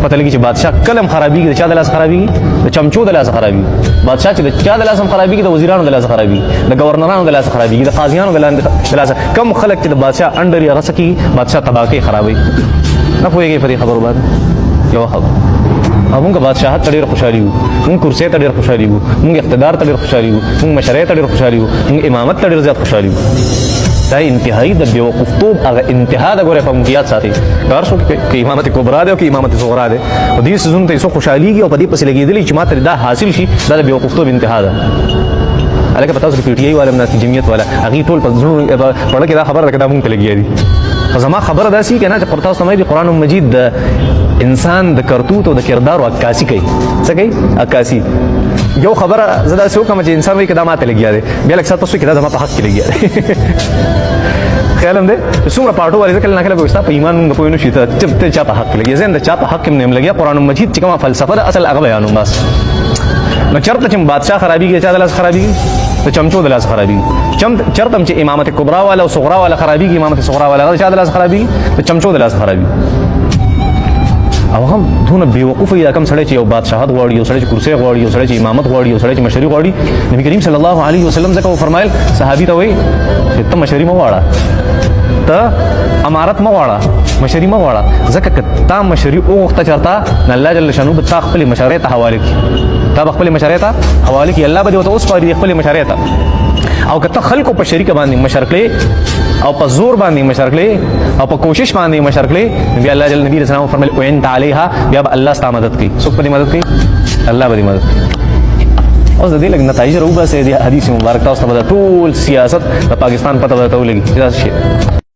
پته لګي چې بادشاہ کلم خرابيږي د چا د لاس خرابيږي د چمچو د لاس خرابيږي بادشاہ چې د چا د لاس خرابيږي د وزیرانو د لاس خرابيږي د گورنرانو د لاس خرابيږي د قاضیانو د لاس کم خلک چې د بادشاہ انډر یا غسکی بادشاہ تباہي خرابوي نه پوهیږي په دې خبرو باندې یو خبر موږ بادشاہت ته ډېر خوشحالي وو موږ کرسۍ ته ډېر خوشحالي وو موږ اقتدار ته ډېر خوشحالي وو موږ مشرۍ ته ډېر خوشحالي وو موږ امامت ته ډېر زیات خوشحالي وو دا انتهایی د بیوقوفتوب هغه انتها د ګوره په موږ یاد ساتي کار څوک که امامت کبرا دی او که امامت صغرا دی او دې سيزونو ته څوک خوشحاليږي او په دې پسې لګېدلي چې ما ته دا حاصل شي دا د بیوقوفتوب انتها ده هلکه په تاسو کې پی ټي آی والا مناسب جمعیت والا هغې ټول په زړونو پړه کې دا خبره ده که دا مونږ ته لګیا دي خو زما خبره داسې که نه چې تاسو ته د قرآن مجید د انسان د کرتوت او د کردارو عکاسي کوي څه کوي عکاسي یو خبره زه داسې وکړم چې انسان وایي که دا ما ته لګیا دی بیا لږ ساعت پس وایي که دا زما په حق کې لګیا دی خیال هم دی څومره پاټو والے زه کله نه کله به ستا په ایمان مونږ پوه نه شي ته چا په حق کې لګیا زه د چا په حق کې هم نه یم لګیا قرآن مجید چې کومه فلسفه ده اصل هغه بیانوم بس نو چېرته چې بادشاه خرابېږي چا د لاس خرابېږي د چمچو د لاس خرابېږي چېرته هم چې امامت کبرا والا او صغرا والا خرابېږي امامت صغرا والا هغه چا د لاس خرابېږي د چمچو د لاس خرابېږي او هم دونه بیوقوفه دا کم سړی چې یو بادشاهت غواړي یو سړی چې کرسۍ غواړي یو سړی چې امامت غواړي یو سړی چې مشري غواړي نبی کریم صلی الله علیه وسلم ځکه وفرمایل صحابي ته وایي چې ته مشري مه غواړه ته امارت مه غواړه مشري مه غواړه ځکه که تا مشري وغوښته چېرته الله جل شانو به تا خپلې مشرۍ ته حوالې کړي تا به خپلې مشرۍ ته حوالې کړي الله به دې ورته وسپاري خپلې مشرۍ ته او که ته خلکو په شریکه باندې مشر کړې او په زور باندې مشر کړې او په کوشش باندې مشر کړې بیا الله جل نبی رسول الله فرمایل وانت علیها بیا به الله ستا مدد کوي څوک به دې مدد کوي الله به دې مدد کوي اوس د دې لږ نتایج راوباسئ د حدیث مبارک تاسو ته به ټول سیاست د پاکستان پته به درته ولګي چې داسې شی